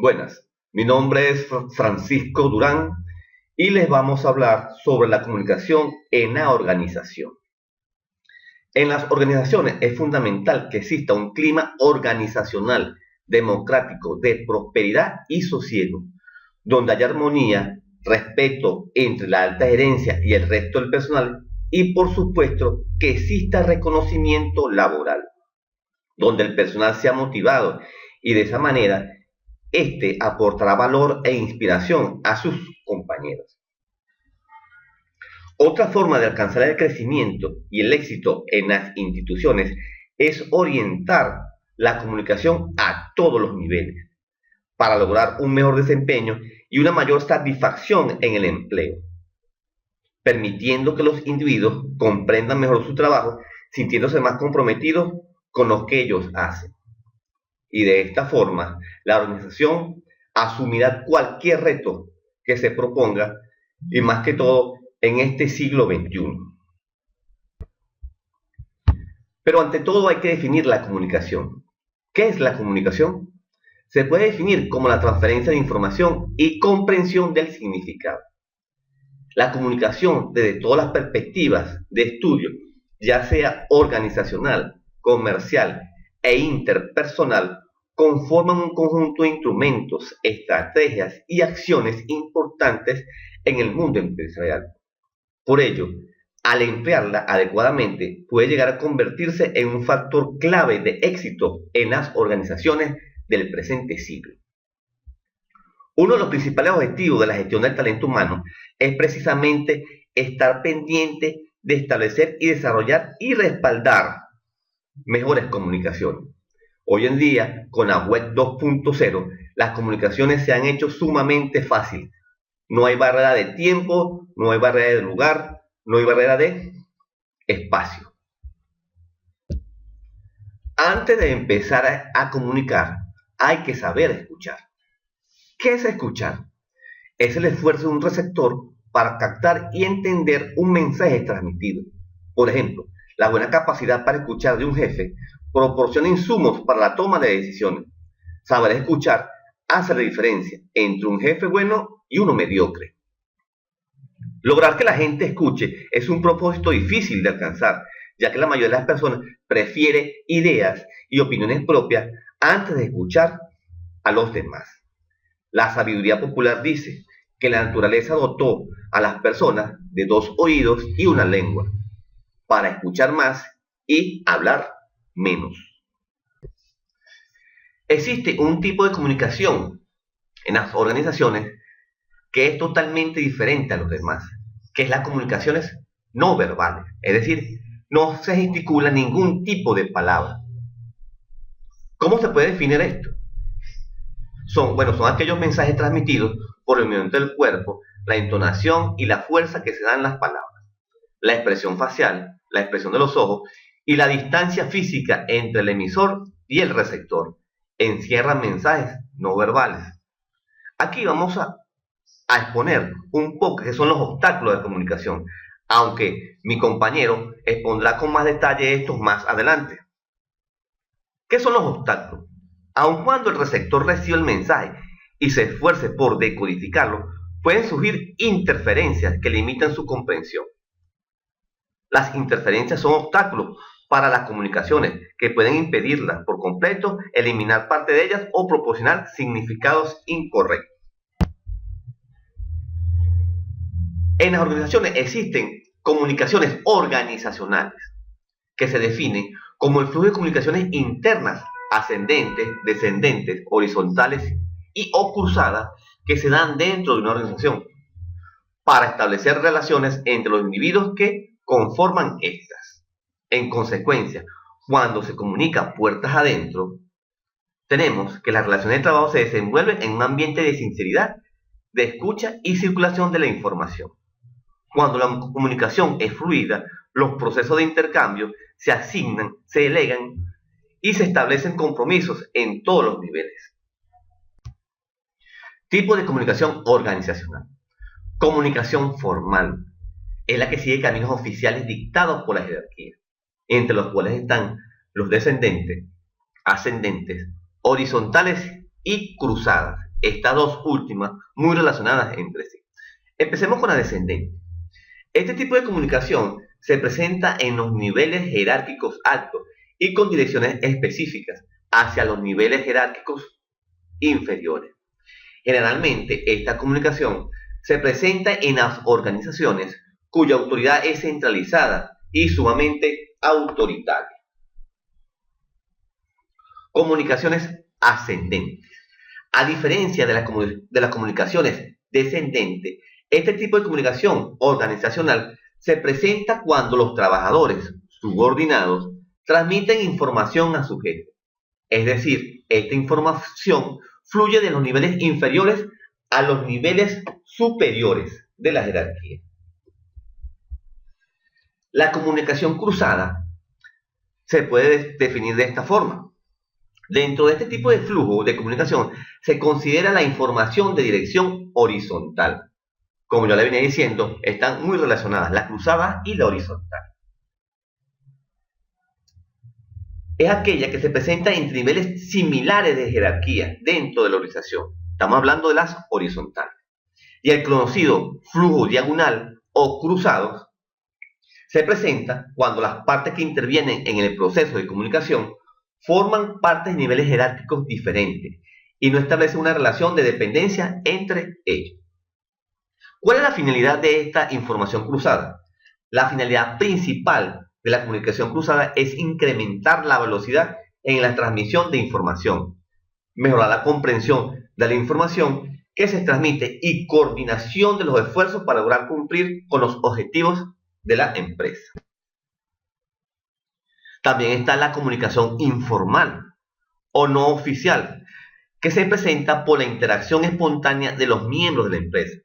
Buenas, mi nombre es Francisco Durán y les vamos a hablar sobre la comunicación en la organización. En las organizaciones es fundamental que exista un clima organizacional, democrático, de prosperidad y sosiego, donde haya armonía, respeto entre la alta gerencia y el resto del personal y, por supuesto, que exista reconocimiento laboral, donde el personal sea motivado y de esa manera este aportará valor e inspiración a sus compañeros. Otra forma de alcanzar el crecimiento y el éxito en las instituciones es orientar la comunicación a todos los niveles para lograr un mejor desempeño y una mayor satisfacción en el empleo, permitiendo que los individuos comprendan mejor su trabajo, sintiéndose más comprometidos con lo que ellos hacen. Y de esta forma, la organización asumirá cualquier reto que se proponga, y más que todo en este siglo XXI. Pero ante todo hay que definir la comunicación. ¿Qué es la comunicación? Se puede definir como la transferencia de información y comprensión del significado. La comunicación desde todas las perspectivas de estudio, ya sea organizacional, comercial e interpersonal, conforman un conjunto de instrumentos, estrategias y acciones importantes en el mundo empresarial. Por ello, al emplearla adecuadamente, puede llegar a convertirse en un factor clave de éxito en las organizaciones del presente siglo. Uno de los principales objetivos de la gestión del talento humano es precisamente estar pendiente de establecer y desarrollar y respaldar mejores comunicaciones. Hoy en día, con la web 2.0, las comunicaciones se han hecho sumamente fáciles. No hay barrera de tiempo, no hay barrera de lugar, no hay barrera de espacio. Antes de empezar a comunicar, hay que saber escuchar. ¿Qué es escuchar? Es el esfuerzo de un receptor para captar y entender un mensaje transmitido. Por ejemplo, la buena capacidad para escuchar de un jefe proporciona insumos para la toma de decisiones. Saber escuchar hace la diferencia entre un jefe bueno y uno mediocre. Lograr que la gente escuche es un propósito difícil de alcanzar, ya que la mayoría de las personas prefiere ideas y opiniones propias antes de escuchar a los demás. La sabiduría popular dice que la naturaleza dotó a las personas de 2 oídos y una lengua, para escuchar más y hablar menos. Existe un tipo de comunicación en las organizaciones que es totalmente diferente a los demás, que es las comunicaciones no verbales, es decir, no se gesticula ningún tipo de palabra. ¿Cómo se puede definir esto? Son aquellos mensajes transmitidos por el movimiento del cuerpo, la entonación y la fuerza que se dan las palabras, la expresión facial, la expresión de los ojos y la distancia física entre el emisor y el receptor. Encierran mensajes no verbales. Aquí vamos a exponer un poco qué son los obstáculos de comunicación, aunque mi compañero expondrá con más detalle estos más adelante. ¿Qué son los obstáculos? Aun cuando el receptor recibe el mensaje y se esfuerce por decodificarlo, pueden surgir interferencias que limitan su comprensión. Las interferencias son obstáculos para las comunicaciones que pueden impedirlas por completo, eliminar parte de ellas o proporcionar significados incorrectos. En las organizaciones existen comunicaciones organizacionales, que se definen como el flujo de comunicaciones internas, ascendentes, descendentes, horizontales y o cruzadas que se dan dentro de una organización para establecer relaciones entre los individuos que conforman estas. En consecuencia, cuando se comunica puertas adentro, tenemos que las relaciones de trabajo se desenvuelven en un ambiente de sinceridad, de escucha y circulación de la información. Cuando la comunicación es fluida, los procesos de intercambio se asignan, se delegan y se establecen compromisos en todos los niveles. Tipo de comunicación organizacional. Comunicación formal. Es la que sigue caminos oficiales dictados por la jerarquía, entre los cuales están los descendentes, ascendentes, horizontales y cruzadas, estas dos últimas muy relacionadas entre sí. Empecemos con la descendente. Este tipo de comunicación se presenta en los niveles jerárquicos altos y con direcciones específicas hacia los niveles jerárquicos inferiores. Generalmente, esta comunicación se presenta en las organizaciones cuya autoridad es centralizada y sumamente autoritaria. Comunicaciones ascendentes. A diferencia de las comunicaciones descendentes, este tipo de comunicación organizacional se presenta cuando los trabajadores subordinados transmiten información a su jefe. Es decir, esta información fluye de los niveles inferiores a los niveles superiores de la jerarquía. La comunicación cruzada se puede definir de esta forma. Dentro de este tipo de flujo de comunicación se considera la información de dirección horizontal. Como yo le venía diciendo, están muy relacionadas la cruzada y la horizontal. Es aquella que se presenta entre niveles similares de jerarquía dentro de la organización. Estamos hablando de las horizontales. Y el conocido flujo diagonal o cruzados se presenta cuando las partes que intervienen en el proceso de comunicación forman partes de niveles jerárquicos diferentes y no establecen una relación de dependencia entre ellos. ¿Cuál es la finalidad de esta información cruzada? La finalidad principal de la comunicación cruzada es incrementar la velocidad en la transmisión de información, mejorar la comprensión de la información que se transmite y coordinación de los esfuerzos para lograr cumplir con los objetivos de la empresa. También está la comunicación informal o no oficial, que se presenta por la interacción espontánea de los miembros de la empresa.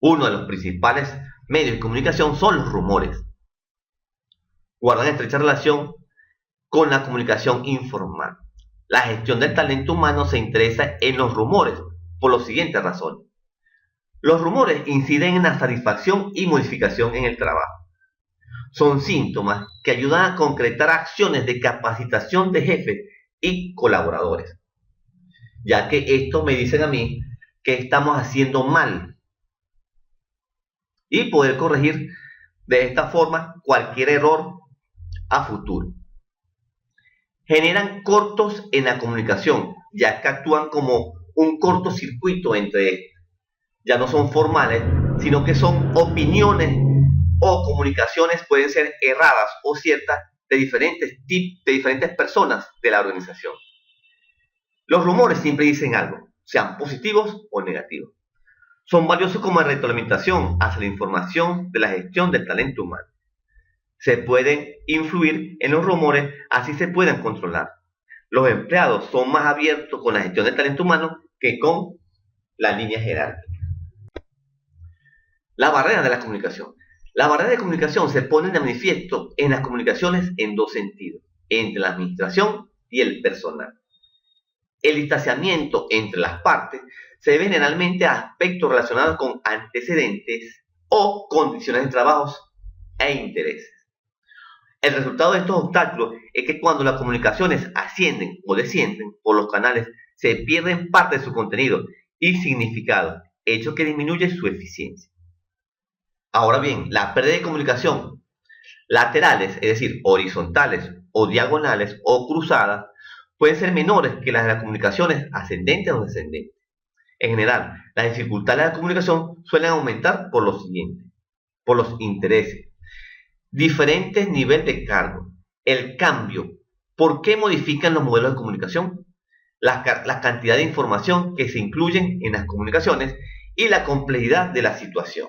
Uno de los principales medios de comunicación son los rumores. Guardan estrecha relación con la comunicación informal. La gestión del talento humano se interesa en los rumores por las siguientes razones. Los rumores inciden en la satisfacción y modificación en el trabajo. Son síntomas que ayudan a concretar acciones de capacitación de jefes y colaboradores, ya que estos me dicen a mí que estamos haciendo mal y poder corregir de esta forma cualquier error a futuro. Generan cortos en la comunicación, ya que actúan como un cortocircuito entre ellos. Ya no son formales, sino que son opiniones o comunicaciones, pueden ser erradas o ciertas de diferentes personas de la organización. Los rumores siempre dicen algo, sean positivos o negativos. Son valiosos como retroalimentación hacia la información de la gestión del talento humano. Se pueden influir en los rumores, así se pueden controlar. Los empleados son más abiertos con la gestión del talento humano que con la línea jerárquica. La barrera de la comunicación. La barrera de comunicación se pone de manifiesto en las comunicaciones en dos sentidos, entre la administración y el personal. El distanciamiento entre las partes se debe generalmente a aspectos relacionados con antecedentes o condiciones de trabajo e intereses. El resultado de estos obstáculos es que cuando las comunicaciones ascienden o descienden por los canales, se pierden parte de su contenido y significado, hecho que disminuye su eficiencia. Ahora bien, la pérdida de comunicación laterales, es decir, horizontales o diagonales o cruzadas, pueden ser menores que las de las comunicaciones ascendentes o descendentes. En general, las dificultades de la comunicación suelen aumentar por lo siguiente: por los intereses, diferentes niveles de cargo, el cambio, por qué modifican los modelos de comunicación, la cantidad de información que se incluyen en las comunicaciones y la complejidad de la situación.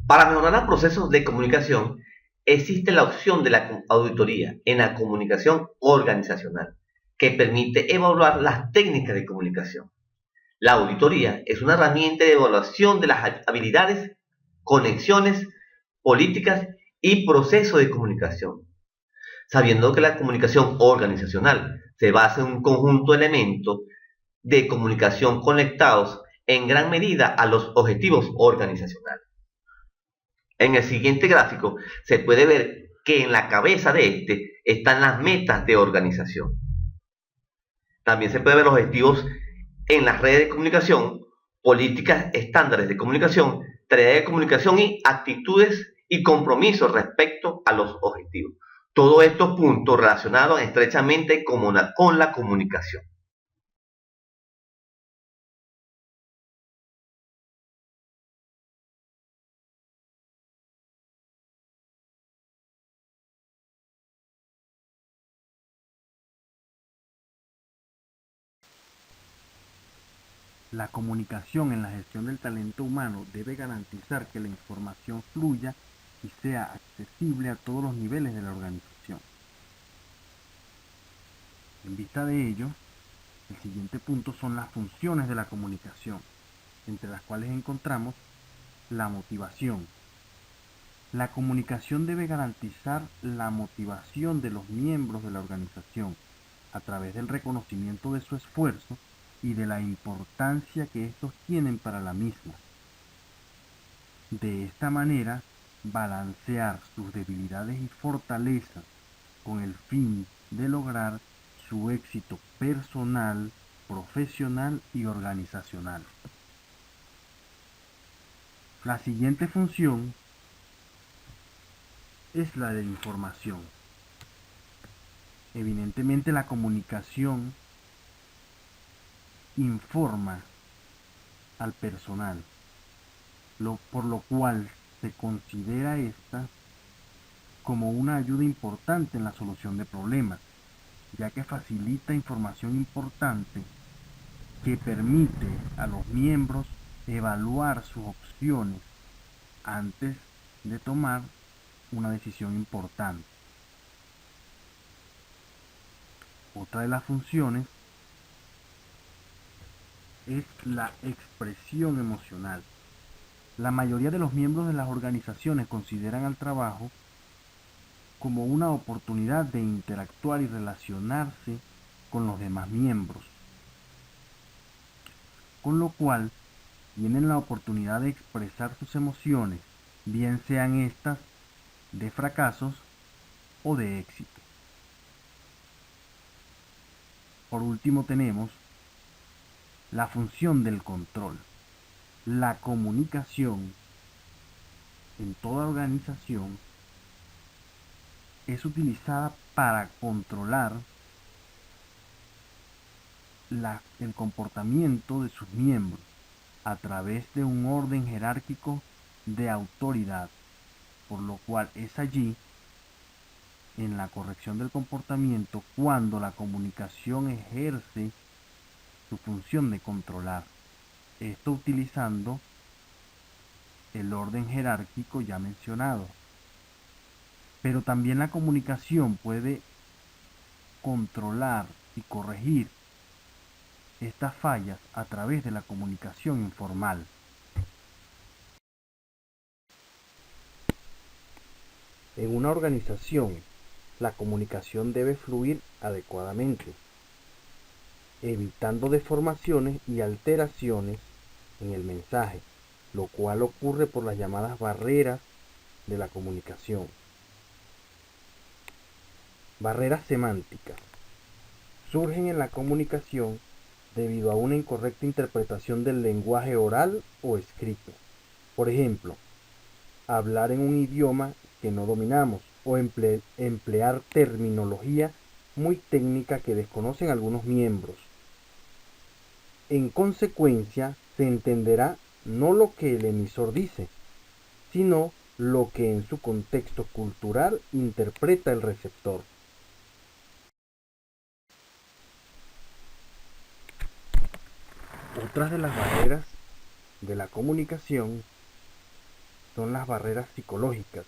Para mejorar los procesos de comunicación, existe la opción de la auditoría en la comunicación organizacional, que permite evaluar las técnicas de comunicación. La auditoría es una herramienta de evaluación de las habilidades, conexiones, políticas y procesos de comunicación. Sabiendo que la comunicación organizacional se basa en un conjunto de elementos de comunicación conectados en gran medida a los objetivos organizacionales. En el siguiente gráfico se puede ver que en la cabeza de este están las metas de organización. También se puede ver los objetivos en las redes de comunicación, políticas estándares de comunicación, tareas de comunicación y actitudes y compromisos respecto a los objetivos. Todos estos puntos relacionados estrechamente con la comunicación. La comunicación en la gestión del talento humano debe garantizar que la información fluya y sea accesible a todos los niveles de la organización. En vista de ello, el siguiente punto son las funciones de la comunicación, entre las cuales encontramos la motivación. La comunicación debe garantizar la motivación de los miembros de la organización a través del reconocimiento de su esfuerzo y de la importancia que estos tienen para la misma. De esta manera, balancear sus debilidades y fortalezas con el fin de lograr su éxito personal, profesional y organizacional. La siguiente función es la de información. Evidentemente la comunicación informa al personal, por lo cual se considera esta como una ayuda importante en la solución de problemas, ya que facilita información importante que permite a los miembros evaluar sus opciones antes de tomar una decisión importante. Otra de las funciones es la expresión emocional. La mayoría de los miembros de las organizaciones consideran al trabajo como una oportunidad de interactuar y relacionarse con los demás miembros, con lo cual tienen la oportunidad de expresar sus emociones, bien sean estas de fracasos o de éxito. Por último tenemos la función del control. La comunicación en toda organización es utilizada para controlar el comportamiento de sus miembros a través de un orden jerárquico de autoridad, por lo cual es allí, en la corrección del comportamiento, cuando la comunicación ejerce su función de controlar. Esto utilizando el orden jerárquico ya mencionado. Pero también la comunicación puede controlar y corregir estas fallas a través de la comunicación informal. En una organización, la comunicación debe fluir adecuadamente, evitando deformaciones y alteraciones en el mensaje, lo cual ocurre por las llamadas barreras de la comunicación. Barreras semánticas. Surgen en la comunicación debido a una incorrecta interpretación del lenguaje oral o escrito. Por ejemplo, hablar en un idioma que no dominamos o emplear terminología muy técnica que desconocen algunos miembros. En consecuencia, se entenderá no lo que el emisor dice, sino lo que en su contexto cultural interpreta el receptor. Otras de las barreras de la comunicación son las barreras psicológicas.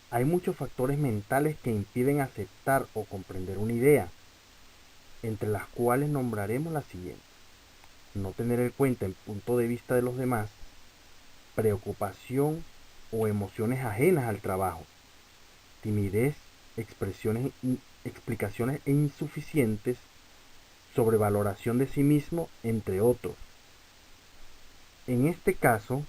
Hay muchos factores mentales que impiden aceptar o comprender una idea, entre las cuales nombraremos las siguientes: no tener en cuenta el punto de vista de los demás, preocupación o emociones ajenas al trabajo, timidez, explicaciones insuficientes, sobrevaloración de sí mismo, entre otros. En este caso,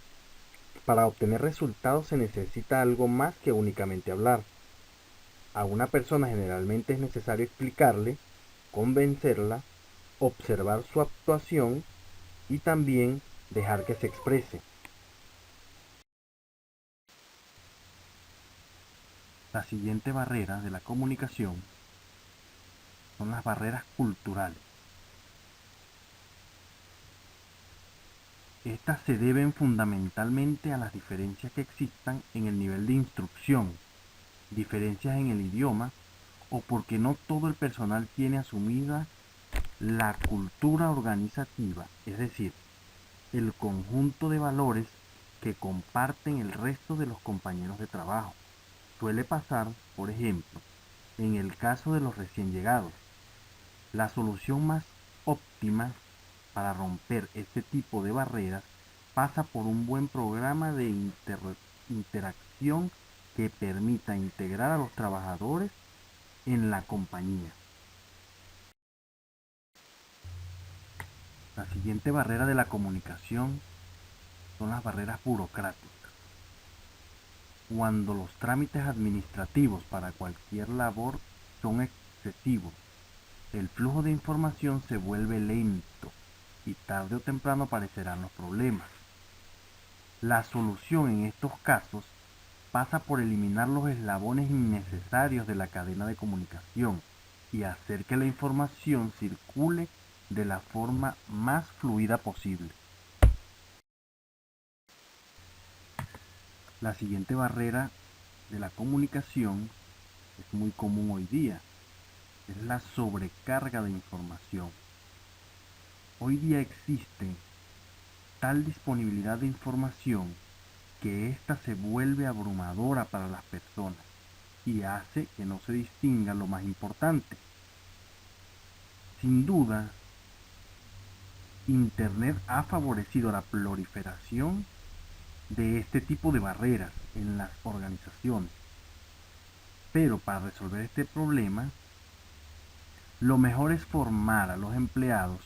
para obtener resultados se necesita algo más que únicamente hablar. A una persona generalmente es necesario explicarle convencerla, observar su actuación y también dejar que se exprese. La siguiente barrera de la comunicación son las barreras culturales. Estas se deben fundamentalmente a las diferencias que existan en el nivel de instrucción, diferencias en el idioma o porque no todo el personal tiene asumida la cultura organizativa, es decir, el conjunto de valores que comparten el resto de los compañeros de trabajo. Suele pasar, por ejemplo, en el caso de los recién llegados. La solución más óptima para romper este tipo de barreras pasa por un buen programa de interacción que permita integrar a los trabajadores en la compañía. La siguiente barrera de la comunicación son las barreras burocráticas. Cuando los trámites administrativos para cualquier labor son excesivos, el flujo de información se vuelve lento y tarde o temprano aparecerán los problemas. La solución en estos casos pasa por eliminar los eslabones innecesarios de la cadena de comunicación y hacer que la información circule de la forma más fluida posible. La siguiente barrera de la comunicación es muy común hoy día, es la sobrecarga de información. Hoy día existe tal disponibilidad de información que ésta se vuelve abrumadora para las personas y hace que no se distinga lo más importante. Sin duda, Internet ha favorecido la proliferación de este tipo de barreras en las organizaciones. Pero para resolver este problema, lo mejor es formar a los empleados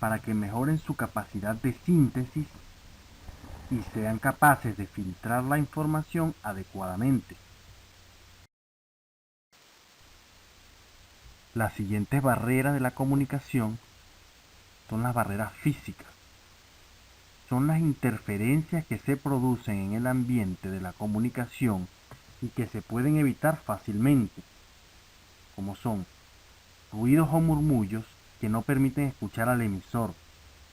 para que mejoren su capacidad de síntesis y sean capaces de filtrar la información adecuadamente. Las siguientes barreras de la comunicación son las barreras físicas. Son las interferencias que se producen en el ambiente de la comunicación y que se pueden evitar fácilmente, como son ruidos o murmullos que no permiten escuchar al emisor,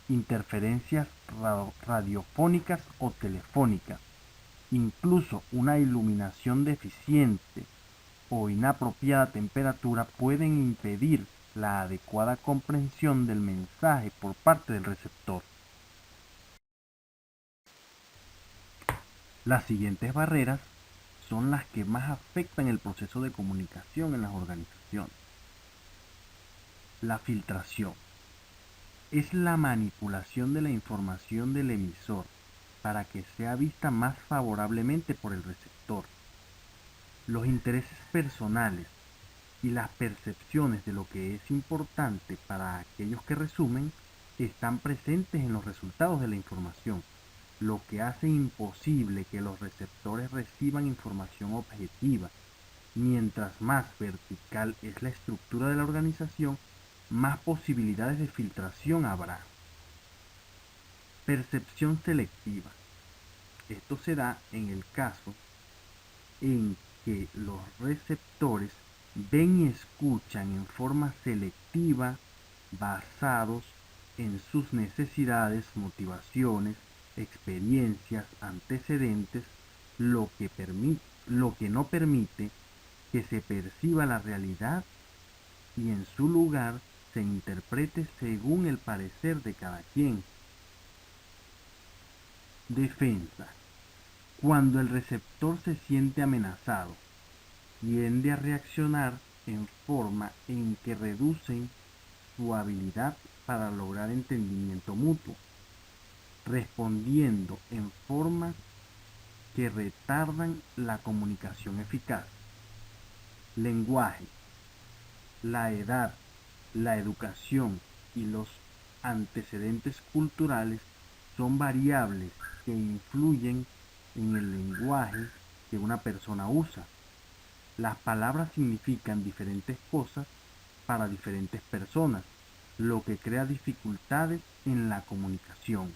interferencias radiofónicas o telefónicas, incluso una iluminación deficiente o inapropiada temperatura pueden impedir la adecuada comprensión del mensaje por parte del receptor. Las siguientes barreras son las que más afectan el proceso de comunicación en las organizaciones. La filtración es la manipulación de la información del emisor para que sea vista más favorablemente por el receptor. Los intereses personales y las percepciones de lo que es importante para aquellos que resumen están presentes en los resultados de la información, lo que hace imposible que los receptores reciban información objetiva. Mientras más vertical es la estructura de la organización, más posibilidades de filtración habrá. Percepción selectiva. Esto se da en el caso en que los receptores ven y escuchan en forma selectiva basados en sus necesidades, motivaciones, experiencias, antecedentes, lo que no permite que se perciba la realidad y en su lugar se interprete según el parecer de cada quien. Defensa. Cuando el receptor se siente amenazado, tiende a reaccionar en forma en que reducen su habilidad para lograr entendimiento mutuo, respondiendo en forma que retardan la comunicación eficaz. Lenguaje. La edad, la educación y los antecedentes culturales son variables que influyen en el lenguaje que una persona usa. Las palabras significan diferentes cosas para diferentes personas, lo que crea dificultades en la comunicación.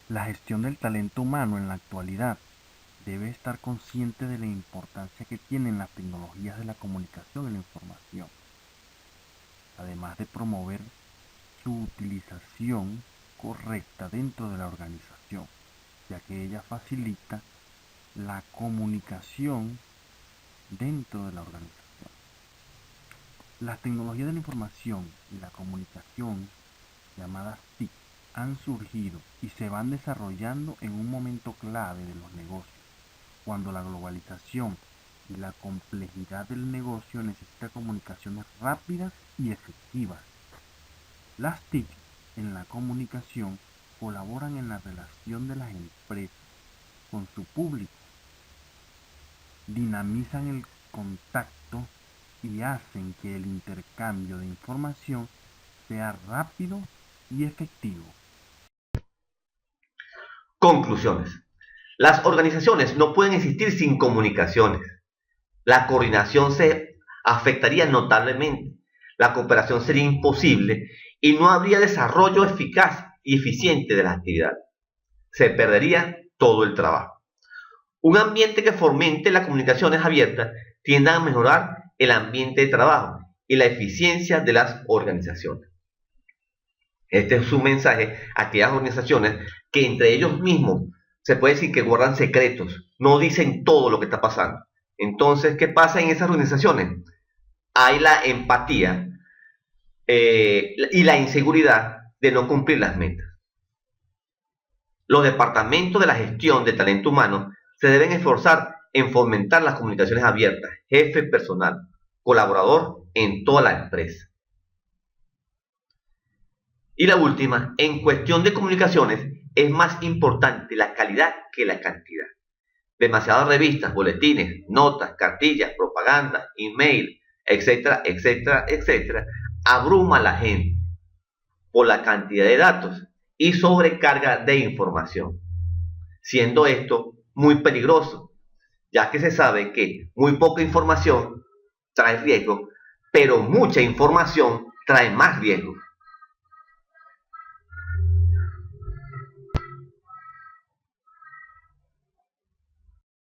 La gestión del talento humano en la actualidad debe estar consciente de la importancia que tienen las tecnologías de la comunicación y la información, además de promover su utilización correcta dentro de la organización, ya que ella facilita la comunicación dentro de la organización. Las tecnologías de la información y la comunicación, llamadas TIC, han surgido y se van desarrollando en un momento clave de los negocios, cuando la globalización y la complejidad del negocio necesita comunicaciones rápidas y efectivas. Las TIC en la comunicación colaboran en la relación de las empresas con su público, dinamizan el contacto y hacen que el intercambio de información sea rápido y efectivo. Conclusiones. Las organizaciones no pueden existir sin comunicaciones. La coordinación se afectaría notablemente, la cooperación sería imposible y no habría desarrollo eficaz y eficiente de la actividad. Se perdería todo el trabajo. Un ambiente que fomente las comunicaciones abiertas tiende a mejorar el ambiente de trabajo y la eficiencia de las organizaciones. Este es un mensaje a aquellas organizaciones que entre ellos mismos se puede decir que guardan secretos, no dicen todo lo que está pasando. Entonces, ¿qué pasa en esas organizaciones? Hay la empatía y la inseguridad de no cumplir las metas. Los departamentos de la gestión de talento humano se deben esforzar en fomentar las comunicaciones abiertas, jefe, personal, colaborador en toda la empresa. Y la última, en cuestión de comunicaciones, es más importante la calidad que la cantidad. Demasiadas revistas, boletines, notas, cartillas, propaganda, email, etcétera, etcétera, etcétera, abruma a la gente por la cantidad de datos y sobrecarga de información, siendo esto muy peligroso, ya que se sabe que muy poca información trae riesgo, pero mucha información trae más riesgo.